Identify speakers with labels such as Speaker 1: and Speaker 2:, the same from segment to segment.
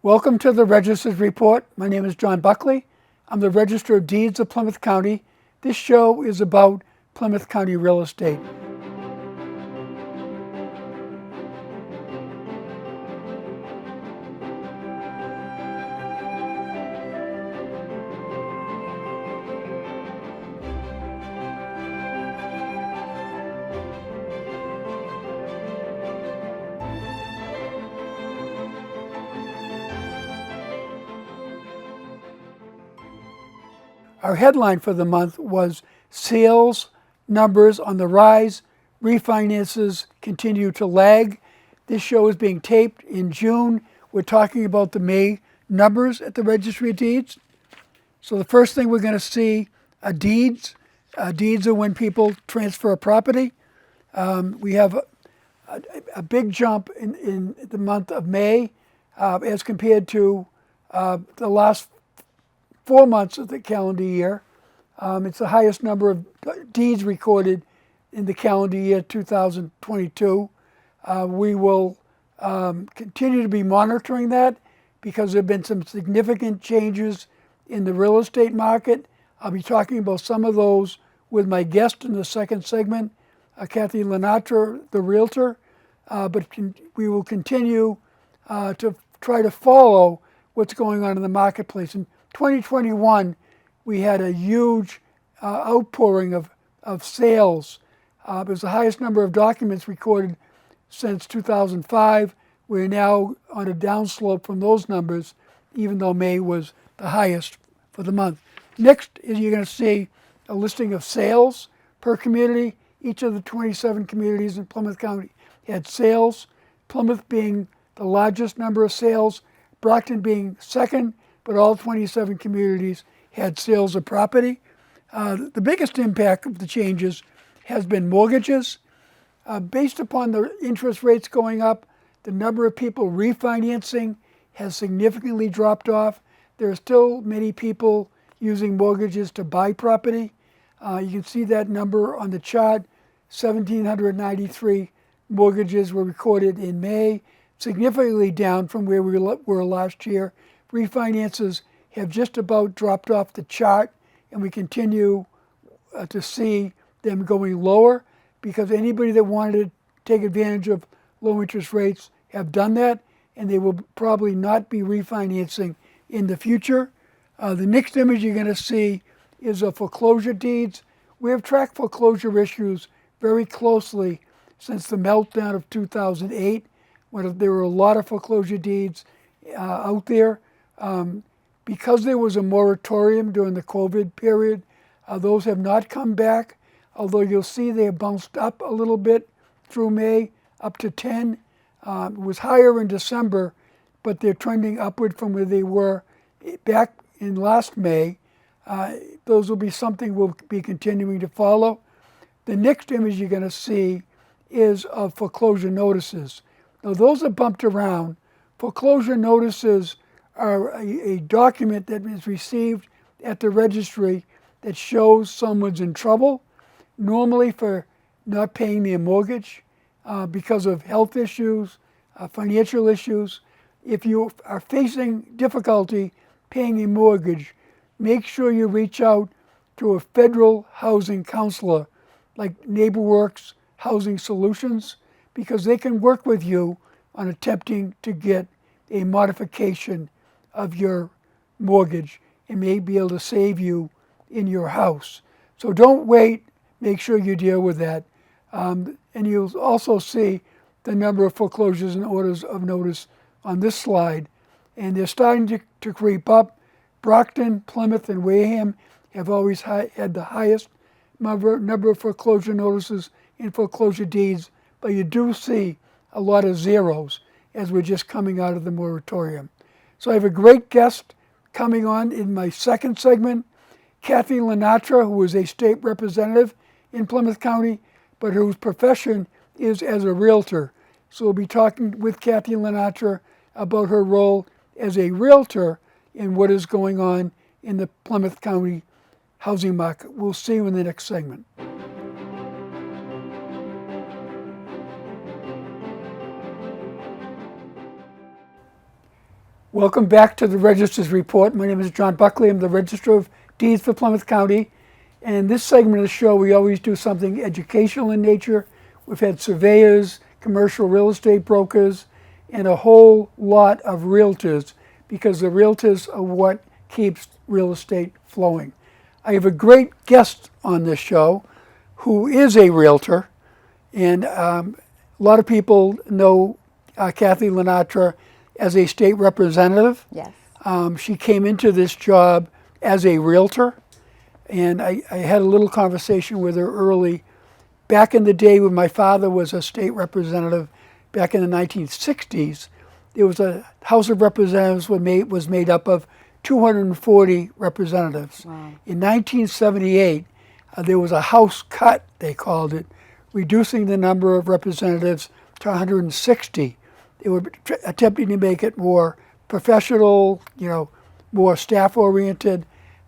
Speaker 1: Welcome to the Register's Report. My name is John Buckley. I'm the Register of Deeds of Plymouth County. This show is about Plymouth County real estate. Our headline for the month was Sales Numbers on the Rise, Refinances Continue to Lag. This show is being taped in June. We're talking about the May numbers at the Registry of Deeds. So the first thing we're going to see are deeds. Deeds are when people transfer a property. We have a big jump in the month of May as compared to the last 4 months of the calendar year. It's the highest number of deeds recorded in the calendar year 2022. We will continue to be monitoring that because there have been some significant changes in the real estate market. I'll be talking about some of those with my guest in the second segment, Kathy LaNatra, the realtor. But we will continue to try to follow what's going on in the marketplace. In 2021, we had a huge outpouring of sales. It was the highest number of documents recorded since 2005. We're now on a downslope from those numbers, even though May was the highest for the month. Next is you're going to see a listing of sales per community. Each of the 27 communities in Plymouth County had sales, Plymouth being the largest number of sales, Brockton being second, but all 27 communities had sales of property. The biggest impact of the changes has been mortgages. Based upon the interest rates going up, the number of people refinancing has significantly dropped off. There are still many people using mortgages to buy property. You can see that number on the chart. 1,793 mortgages were recorded in May, significantly down from where we were last year. Refinances have just about dropped off the chart, and we continue to see them going lower because anybody that wanted to take advantage of low interest rates have done that, and they will probably not be refinancing in the future. The next image you're going to see is of foreclosure deeds. We have tracked foreclosure issues very closely since the meltdown of 2008, when there were a lot of foreclosure deeds out there. Because there was a moratorium during the COVID period, those have not come back, although you'll see they have bounced up a little bit through May, up to 10. It was higher in December, but they're trending upward from where they were back in last May. Those will be something we'll be continuing to follow. The next image you're going to see is of foreclosure notices. Now those are bumped around. Foreclosure notices are a document that is received at the registry that shows someone's in trouble, normally for not paying their mortgage because of health issues, financial issues. If you are facing difficulty paying a mortgage, make sure you reach out to a federal housing counselor like NeighborWorks Housing Solutions, because they can work with you on attempting to get a modification of your mortgage and may be able to save you in your house. So don't wait, make sure you deal with that. And you'll also see the number of foreclosures and orders of notice on this slide. And they're starting to creep up. Brockton, Plymouth, and Wareham have always had the highest number of foreclosure notices and foreclosure deeds, but you do see a lot of zeros as we're just coming out of the moratorium. So I have a great guest coming on in my second segment, Kathy LaNatra, who is a state representative in Plymouth County, but whose profession is as a realtor. So we'll be talking with Kathy LaNatra about her role as a realtor and what is going on in the Plymouth County housing market. We'll see you in the next segment. Welcome back to the Register's Report. My name is John Buckley. I'm the Register of Deeds for Plymouth County. And in this segment of the show, we always do something educational in nature. We've had surveyors, commercial real estate brokers, and a whole lot of realtors, because the realtors are what keeps real estate flowing. I have a great guest on this show who is a realtor. And a lot of people know Kathy LaNatra as a state representative.
Speaker 2: Yes.
Speaker 1: She came into this job as a realtor, and I had a little conversation with her early. Back in the day when my father was a state representative, back in the 1960s, there was a House of Representatives was made up of 240 representatives.
Speaker 2: Wow.
Speaker 1: In 1978, there was a House cut, they called it, reducing the number of representatives to 160. They were attempting to make it more professional, more staff-oriented,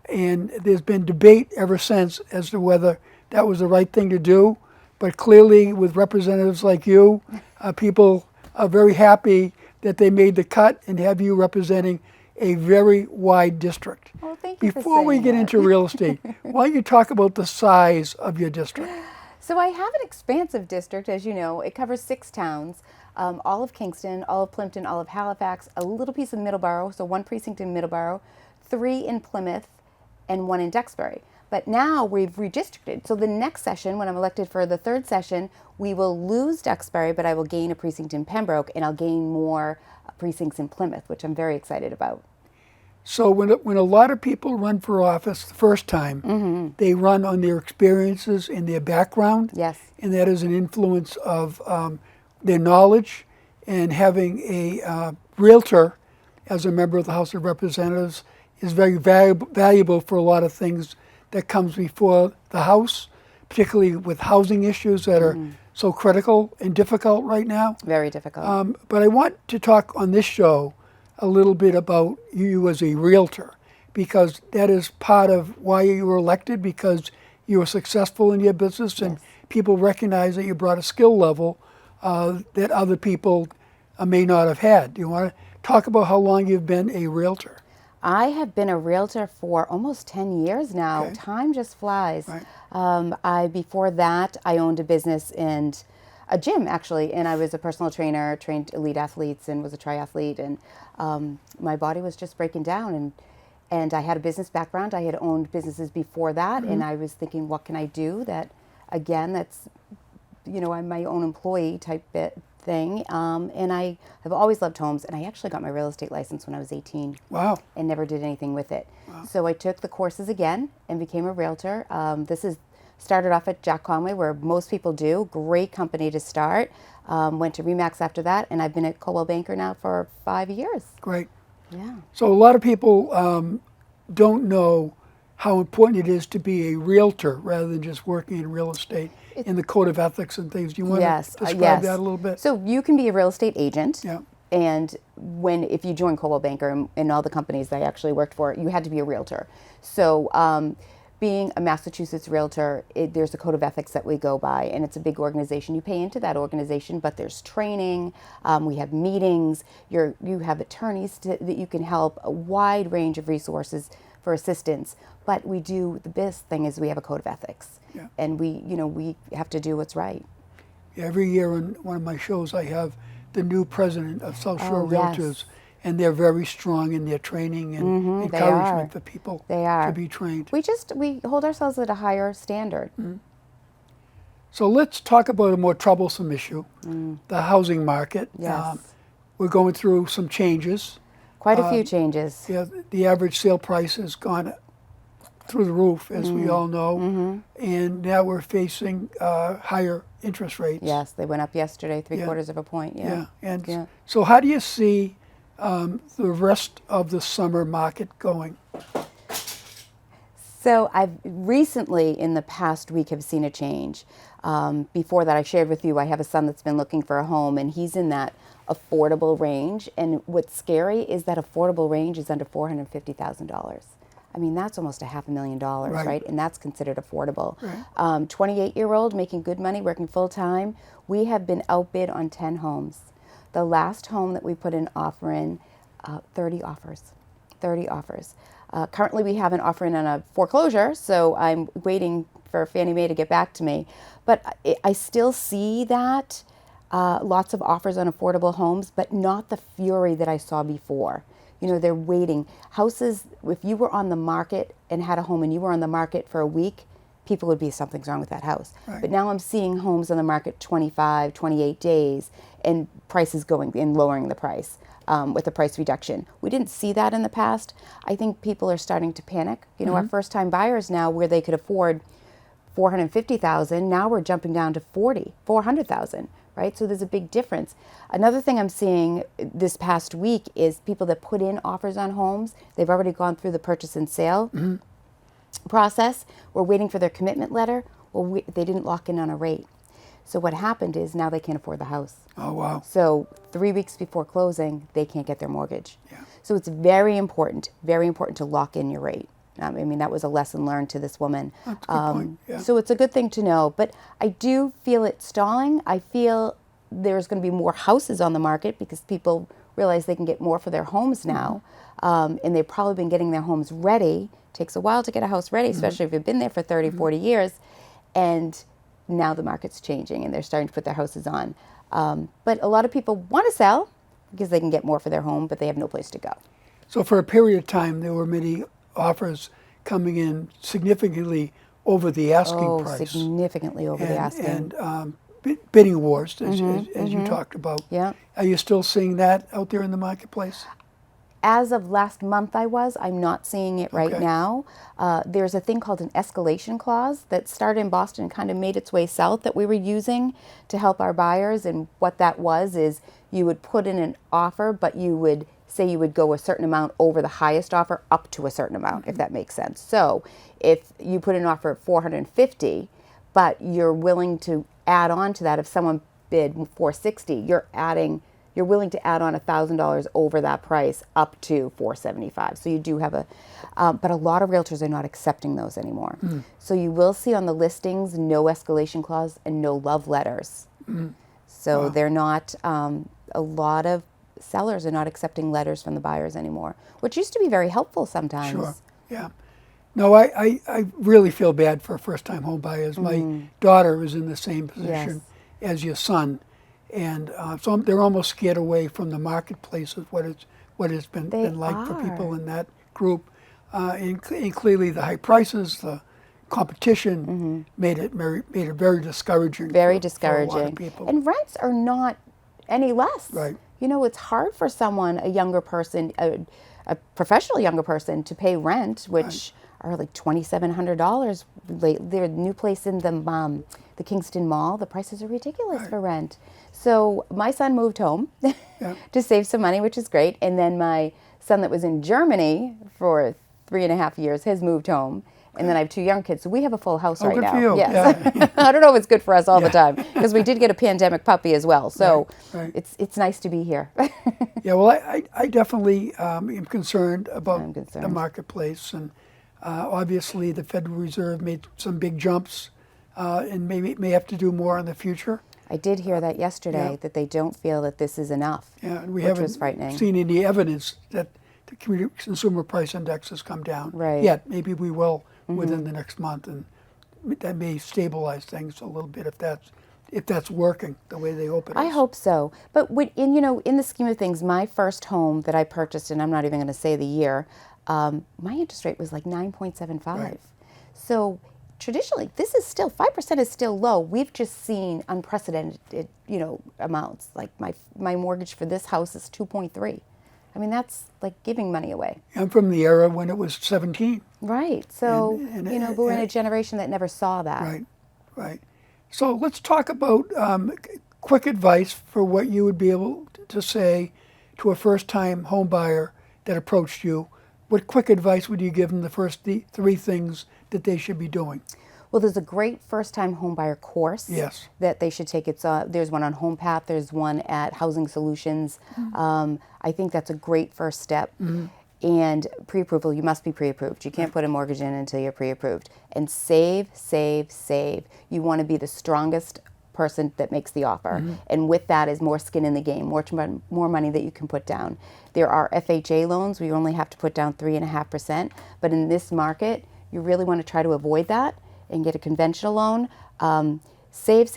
Speaker 1: and there's been debate ever since as to whether that was the right thing to do. But clearly, with representatives like you, people are very happy that they made the cut and have you representing a very wide district.
Speaker 2: Well, thank you.
Speaker 1: Before we get into real estate, why don't you talk about the size of your district?
Speaker 2: So I have an expansive district, as you know. It covers 6 towns, all of Kingston, all of Plimpton, all of Halifax, a little piece of Middleborough, so 1 precinct in Middleborough, 3 in Plymouth, and 1 in Duxbury. But now we've redistricted. So the next session, when I'm elected for the 3rd session, we will lose Duxbury, but I will gain a precinct in Pembroke, and I'll gain more precincts in Plymouth, which I'm very excited about.
Speaker 1: So when a lot of people run for office the first time, they run on their experiences and their background.
Speaker 2: Yes.
Speaker 1: And that is an influence of their knowledge. And having a realtor as a member of the House of Representatives is very valuable for a lot of things that comes before the House, particularly with housing issues that are so critical and difficult right now.
Speaker 2: Very difficult.
Speaker 1: But I want to talk on this show a little bit about you as a realtor, because that is part of why you were elected, because you were successful in your business and people recognize that you brought a skill level that other people may not have had. Do you want to talk about how long you've been a realtor?
Speaker 2: I have been a realtor for almost 10 years now.
Speaker 1: Okay.
Speaker 2: Time just flies.
Speaker 1: Right.
Speaker 2: Before that, I owned a business and a gym, actually, and I was a personal trainer, trained elite athletes, and was a triathlete, and my body was just breaking down, and I had a business background. I had owned businesses before that, and I was thinking, what can I do that, again, that's, I'm my own employee type thing, and I have always loved homes, and I actually got my real estate license when I was 18.
Speaker 1: Wow.
Speaker 2: And never did anything with it.
Speaker 1: Wow.
Speaker 2: So I took the courses again and became a realtor. Started off at Jack Conway, where most people do. Great company to start. Went to Remax after that, and I've been at Coldwell Banker now for 5 years.
Speaker 1: Great.
Speaker 2: Yeah.
Speaker 1: So a lot of people don't know how important it is to be a realtor rather than just working in real estate in the code of ethics and things. Do you want to describe that a little bit?
Speaker 2: So you can be a real estate agent.
Speaker 1: Yeah.
Speaker 2: And if you join Coldwell Banker and all the companies that I actually worked for, you had to be a realtor. So being a Massachusetts realtor, there's a code of ethics that we go by, and it's a big organization. You pay into that organization, but there's training. We have meetings. You have attorneys that you can help, a wide range of resources for assistance. But the best thing is we have a code of ethics, and we have to do what's right.
Speaker 1: Every year on one of my shows, I have the new president of South Shore
Speaker 2: Yes.
Speaker 1: Realtors, and they're very strong in their training and encouragement for people to be trained.
Speaker 2: We hold ourselves at a higher standard.
Speaker 1: So let's talk about a more troublesome issue, the housing market.
Speaker 2: Yes.
Speaker 1: We're going through some changes.
Speaker 2: Quite a few changes.
Speaker 1: Yeah, the average sale price has gone through the roof, as we all know, and now we're facing higher interest rates.
Speaker 2: Yes, they went up yesterday, 3/4 of a point.
Speaker 1: So how do you see the rest of the summer market going?
Speaker 2: So I've recently, in the past week, have seen a change. Before that, I shared with you, I have a son that's been looking for a home, and he's in that affordable range. And what's scary is that affordable range is under $450,000. I mean, that's almost $500,000, right? And that's considered affordable. 28-year-old making good money, working full time. We have been outbid on 10 homes. The last home that we put an offer in, 30 offers. 30 offers. Currently, we have an offer in on a foreclosure, so I'm waiting for Fannie Mae to get back to me. But I still see that lots of offers on affordable homes, but not the fury that I saw before. You know, they're waiting. Houses, if you were on the market and had a home and you were on the market for a week, people would be, something's wrong with that house.
Speaker 1: Right.
Speaker 2: But now I'm seeing homes on the market 25, 28 days, and prices going and lowering the price with a price reduction. We didn't see that in the past. I think people are starting to panic. You know, our first-time buyers now, where they could afford $450,000, now we're jumping down to $400,000. Right? So there's a big difference. Another thing I'm seeing this past week is people that put in offers on homes, they've already gone through the purchase and sale process. We're waiting for their commitment letter. Well, they didn't lock in on a rate. So what happened is now they can't afford the house.
Speaker 1: Oh, wow.
Speaker 2: So 3 weeks before closing, they can't get their mortgage.
Speaker 1: Yeah.
Speaker 2: So it's very important to lock in your rate. I mean, that was a lesson learned to this woman.
Speaker 1: That's a good point. Yeah.
Speaker 2: So it's a good thing to know. But I do feel it stalling. I feel there's going to be more houses on the market because people realize they can get more for their homes now. And they've probably been getting their homes ready. It takes a while to get a house ready, especially if you've been there for 30, 40 years. And now the market's changing and they're starting to put their houses on. But a lot of people want to sell because they can get more for their home, but they have no place to go.
Speaker 1: So for a period of time, there were many offers coming in significantly over the asking price.
Speaker 2: Significantly over the asking.
Speaker 1: And bidding wars, as you talked about.
Speaker 2: Yeah.
Speaker 1: Are you still seeing that out there in the marketplace?
Speaker 2: As of last month I'm not seeing it right
Speaker 1: Okay.
Speaker 2: now. There's a thing called an escalation clause that started in Boston and kind of made its way south that we were using to help our buyers. And what that was is you would put in an offer, but you would say you would go a certain amount over the highest offer up to a certain amount, if that makes sense. So if you put an offer at 450, but you're willing to add on to that, if someone bid 460, you're willing to add on $1,000 over that price up to 475. So you do have but a lot of realtors are not accepting those anymore. So you will see on the listings no escalation clause and no love letters. So they're not, a lot of sellers are not accepting letters from the buyers anymore, which used to be very helpful sometimes.
Speaker 1: Sure, yeah. No, I really feel bad for first-time home buyers. My daughter is in the same position as your son. And so they're almost scared away from the marketplace of what it's been like for people in that group. And clearly the high prices, the competition made it very discouraging.
Speaker 2: Very
Speaker 1: for
Speaker 2: discouraging.
Speaker 1: a lot of people.
Speaker 2: And rents are not any less.
Speaker 1: Right.
Speaker 2: You know, it's hard for someone, a younger person, a professional younger person, to pay rent, which are like $2,700. Their new place in the Kingston Mall, the prices are ridiculous for rent. So my son moved home to save some money, which is great. And then my son that was in Germany for 3.5 years has moved home. And then I have 2 young kids, so we have a full house right
Speaker 1: good
Speaker 2: now.
Speaker 1: for you.
Speaker 2: Yes.
Speaker 1: Yeah.
Speaker 2: I don't know if it's good for us all the time because we did get a pandemic puppy as well. So
Speaker 1: Right.
Speaker 2: it's nice to be here.
Speaker 1: Yeah, well, I definitely am concerned about the marketplace, and obviously the Federal Reserve made some big jumps, and maybe may have to do more in the future.
Speaker 2: I did hear that yesterday, that they don't feel that this is enough,
Speaker 1: Yeah, and we
Speaker 2: which
Speaker 1: haven't
Speaker 2: was frightening.
Speaker 1: seen any evidence that the consumer price index has come down
Speaker 2: Right.
Speaker 1: yet. Maybe we will within the next month, and that may stabilize things a little bit if that's working the way they hope it is.
Speaker 2: I hope so. But in the scheme of things, my first home that I purchased, and I'm not even going to say the year, my interest rate was like 9.75.
Speaker 1: Right.
Speaker 2: So traditionally, this is still 5% is still low. We've just seen unprecedented, amounts. Like my mortgage for this house is 2.3. I mean, that's like giving money away.
Speaker 1: I'm from the era when it was 17.
Speaker 2: Right. So,
Speaker 1: And
Speaker 2: we're in a generation that never saw that.
Speaker 1: Right. So let's talk about quick advice for what you would be able to say to a first-time home buyer that approached you. What quick advice would you give them, the first 3 things that they should be doing?
Speaker 2: Well, there's a great first-time homebuyer course that they should take. There's one on HomePath. There's one at Housing Solutions. I think that's a great first step. And pre-approval, you must be pre-approved. You can't put a mortgage in until you're pre-approved. And save, save, save. You want to be the strongest person that makes the offer. And with that is more skin in the game, more money that you can put down. There are FHA loans where you only have to put down 3.5%, but in this market, you really want to try to avoid that and get a conventional loan. Save,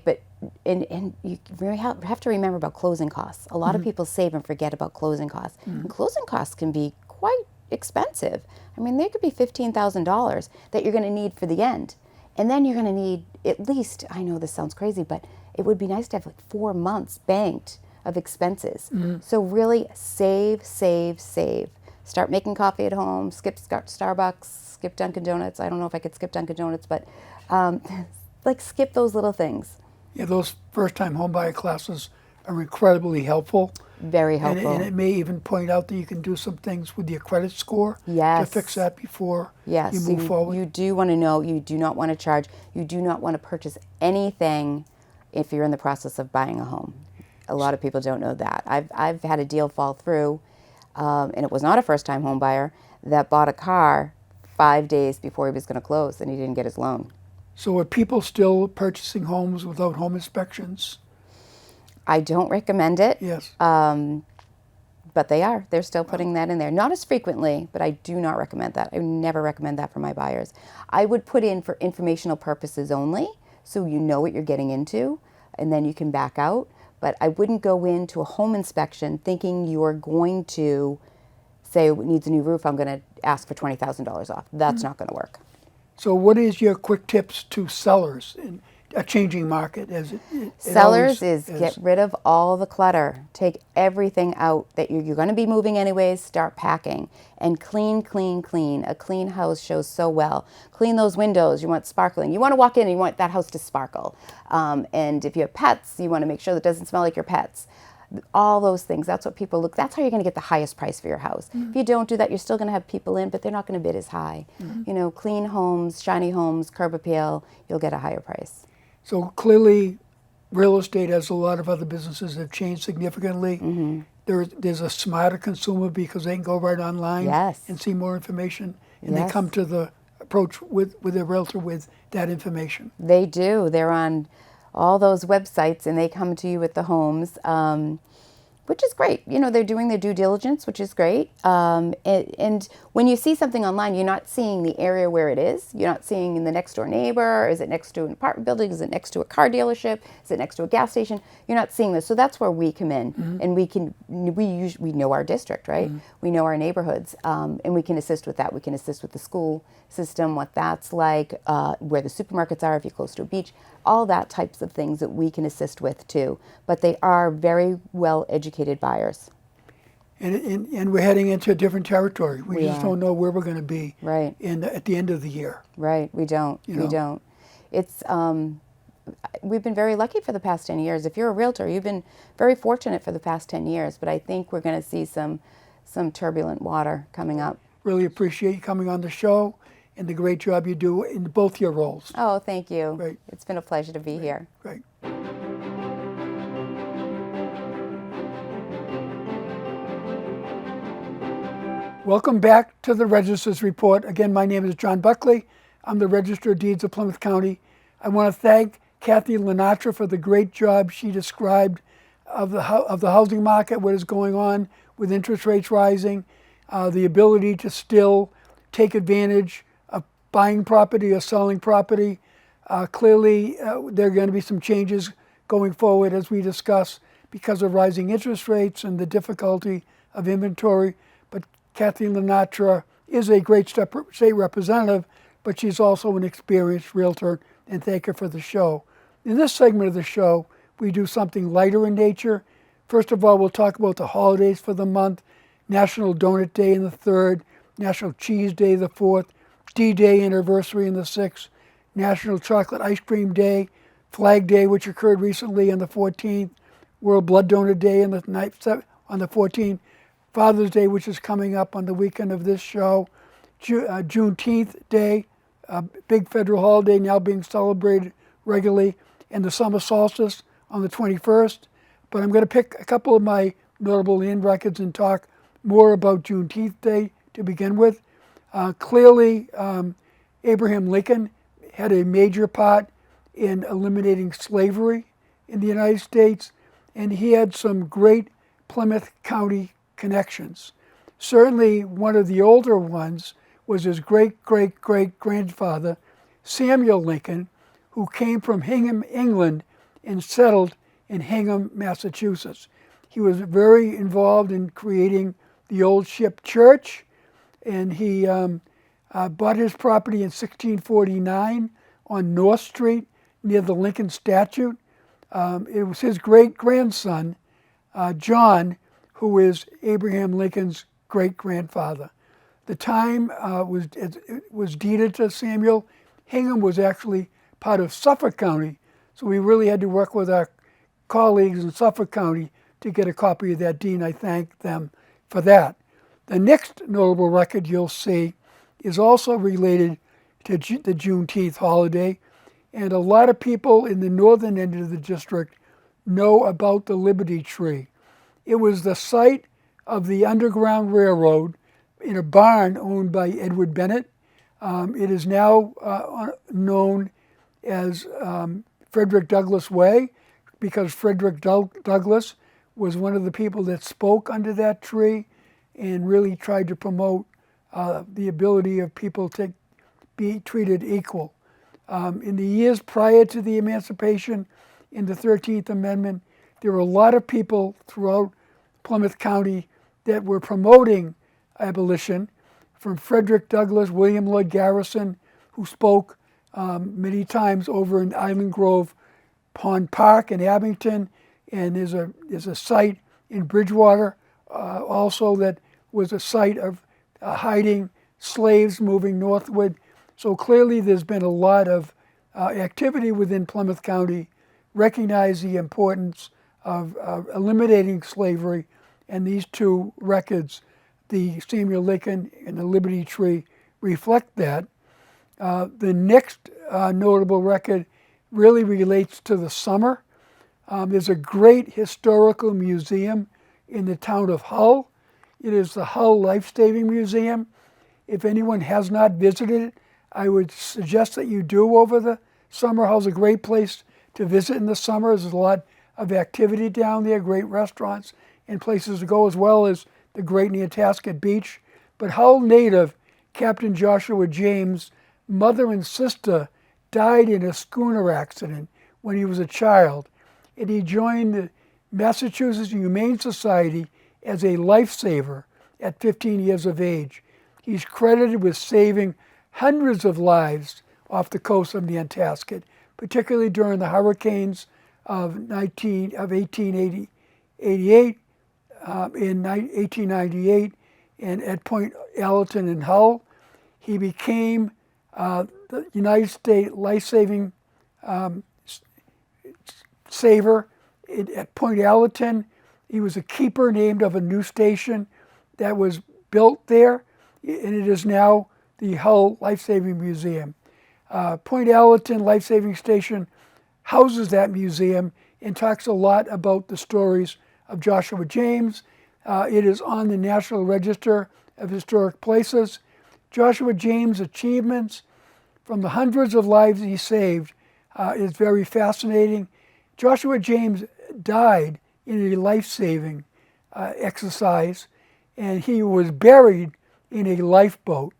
Speaker 2: but and you really have to remember about closing costs. A lot of people save and forget about closing costs. And closing costs can be quite expensive. I mean, there could be $15,000 that you're going to need for the end. And then you're going to need at least, I know this sounds crazy, but it would be nice to have like 4 months banked of expenses. So really save. Start making coffee at home, skip Starbucks, skip Dunkin' Donuts. I don't know if I could skip Dunkin' Donuts, but like skip those little things.
Speaker 1: Yeah, those first-time homebuyer classes are incredibly helpful.
Speaker 2: Very helpful.
Speaker 1: And it may even point out that you can do some things with your credit score
Speaker 2: Yes.
Speaker 1: to fix that before
Speaker 2: Yes,
Speaker 1: you move forward.
Speaker 2: You do want to know, you do not want to charge, you do not want to purchase anything if you're in the process of buying a home. A lot of people don't know that. I've had a deal fall through, and it was not a first-time home buyer that bought a car 5 days before he was going to close, and he didn't get his loan.
Speaker 1: So are people still purchasing homes without home inspections?
Speaker 2: I don't recommend it.
Speaker 1: Yes.
Speaker 2: But they are. They're still putting that in there. Not as frequently, but I do not recommend that. I would never recommend that for my buyers. I would put in for informational purposes only, so you know what you're getting into, and then you can back out. But I wouldn't go into a home inspection thinking you're going to say it needs a new roof, I'm going to ask for $20,000 off. That's not going to work.
Speaker 1: So what is your quick tips to sellers in a changing market? As it
Speaker 2: Sellers
Speaker 1: always
Speaker 2: is get rid of all the clutter. Take everything out that you're going to be moving anyways. Start packing and clean. A clean house shows so well. Clean those windows. You want sparkling. You want to walk in and you want that house to sparkle. And if you have pets, you want to make sure that it doesn't smell like your pets. All those things. That's what people look. That's how you're going to get the highest price for your house. If you don't do that, you're still going to have people in, but they're not going to bid as high. You know, clean homes, shiny homes, curb appeal. You'll get a higher price.
Speaker 1: So clearly, real estate, as a lot of other businesses, have changed significantly. There's a smarter consumer because they can go right online
Speaker 2: Yes.
Speaker 1: and see more information, and
Speaker 2: Yes.
Speaker 1: they come to the approach with their realtor with that information.
Speaker 2: They do. They're on all those websites and they come to you with the homes, which is great. You know, they're doing their due diligence, which is great. And when you see something online, you're not seeing the area where it is. You're not seeing in the next door neighbor. Is it next to an apartment building? Is it next to a car dealership? Is it next to a gas station? You're not seeing this. So that's where we come in, and we know our district, right? We know our neighborhoods, and we can assist with that. We can assist with the school system, what that's like, where the supermarkets are, if you're close to a beach, all that types of things that we can assist with too. But they are very well educated buyers.
Speaker 1: And we're heading into a different territory. We just
Speaker 2: are.
Speaker 1: don't know where we're going to be
Speaker 2: Right.
Speaker 1: at the end of the year.
Speaker 2: Right, we don't.
Speaker 1: You know.
Speaker 2: We don't. It's we've been very lucky for the past 10 years. If you're a realtor, you've been very fortunate for the past 10 years. But I think we're going to see some turbulent water coming up.
Speaker 1: Really appreciate you coming on the show and the great job you do in both your roles.
Speaker 2: Oh, thank you.
Speaker 1: Great.
Speaker 2: It's been a pleasure to be here.
Speaker 1: Great. Welcome back to the Register's Report. Again, my name is John Buckley. I'm the Register of Deeds of Plymouth County. I want to thank Kathy LaNatra for the great job she described of the housing market, what is going on with interest rates rising, the ability to still take advantage of buying property or selling property. Clearly, there are going to be some changes going forward, as we discuss, because of rising interest rates and the difficulty of inventory. But Kathy LaNatra is a great state representative, but she's also an experienced realtor, and thank her for the show. In this segment of the show, we do something lighter in nature. First of all, we'll talk about the holidays for the month: National Donut Day in the 3rd, National Cheese Day the 4th, D-Day anniversary in the 6th, National Chocolate Ice Cream Day, Flag Day, which occurred recently on the 14th, World Blood Donor Day on the 14th, Father's Day, which is coming up on the weekend of this show, Juneteenth Day, a big federal holiday now being celebrated regularly, and the summer solstice on the 21st. But I'm going to pick a couple of my notable land records and talk more about Juneteenth Day to begin with. Clearly, Abraham Lincoln had a major part in eliminating slavery in the United States, and he had some great Plymouth County connections. Certainly one of the older ones was his great-great-great-grandfather, Samuel Lincoln, who came from Hingham, England, and settled in Hingham, Massachusetts. He was very involved in creating the Old Ship Church, and he bought his property in 1649 on North Street near the Lincoln statue. It was his great-grandson, John, who is Abraham Lincoln's great-grandfather. The time was deeded to Samuel. Hingham was actually part of Suffolk County, so we really had to work with our colleagues in Suffolk County to get a copy of that deed, and I thank them for that. The next notable record you'll see is also related to the Juneteenth holiday, and a lot of people in the northern end of the district know about the Liberty Tree. It was the site of the Underground Railroad in a barn owned by Edward Bennett. It is now known as Frederick Douglass Way, because Frederick Douglass was one of the people that spoke under that tree and really tried to promote the ability of people to be treated equal. In the years prior to the emancipation in the 13th Amendment, there were a lot of people throughout Plymouth County that were promoting abolition, from Frederick Douglass, William Lloyd Garrison, who spoke many times over in Island Grove Pond Park in Abington, and there's a site in Bridgewater also that was a site of hiding slaves moving northward. So clearly there's been a lot of activity within Plymouth County, recognize the importance of eliminating slavery, and these two records, the Samuel Lincoln and the Liberty Tree, reflect that. The next notable record really relates to the summer. There's a great historical museum in the town of Hull. It is the Hull Life-Saving Museum. If anyone has not visited it, I would suggest that you do over the summer. Hull's a great place to visit in the summer. There's a lot of activity down there, great restaurants and places to go, as well as the great Nantasket Beach. But Hull native Captain Joshua James' mother and sister died in a schooner accident when he was a child, and he joined the Massachusetts Humane Society as a lifesaver at 15 years of age. He's credited with saving hundreds of lives off the coast of Nantasket, particularly during the hurricanes of 1888, in 1898, and at Point Allerton in Hull. He became the United States life-saving saver at Point Allerton. He was a keeper named of a new station that was built there, and it is now the Hull Life-Saving Museum. Point Allerton Life-Saving Station houses that museum and talks a lot about the stories of Joshua James. It is on the National Register of Historic Places. Joshua James' achievements, from the hundreds of lives he saved, is very fascinating. Joshua James died in a life-saving exercise, and he was buried in a lifeboat.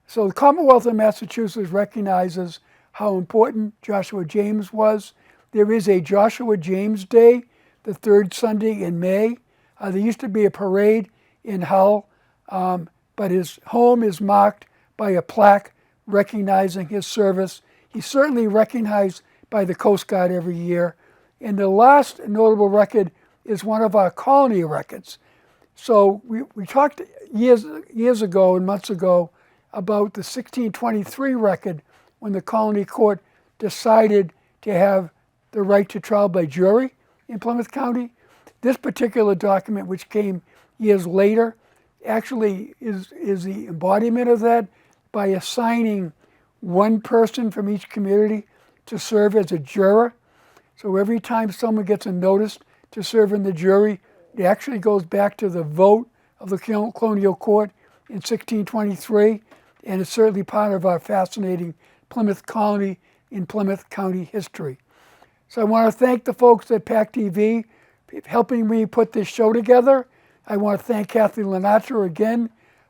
Speaker 1: So the Commonwealth of Massachusetts recognizes how important Joshua James was. There is a Joshua James Day, the third Sunday in May. There used to be a parade in Hull, but his home is marked by a plaque recognizing his service. He's certainly recognized by the Coast Guard every year. And the last notable record is one of our colony records. So we talked years ago and months ago about the 1623 record, when the colony court decided to have the right to trial by jury in Plymouth County. This particular document, which came years later, actually is the embodiment of that, by assigning one person from each community to serve as a juror. So every time someone gets a notice to serve in the jury, it actually goes back to the vote of the colonial court in 1623, and it's certainly part of our fascinating Plymouth Colony in Plymouth County history. So I want to thank the folks at PAC TV for helping me put this show together. I want to thank Kathy LaNatra again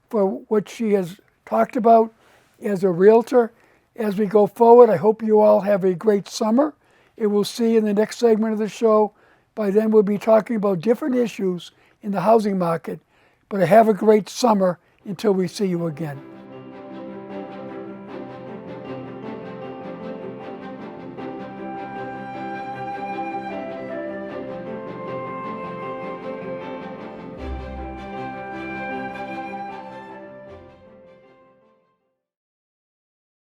Speaker 1: for what she has talked about as a realtor. As we go forward, I hope you all have a great summer. And we'll see you in the next segment of the show. By then, we'll be talking about different issues in the housing market. But have a great summer until we see you again.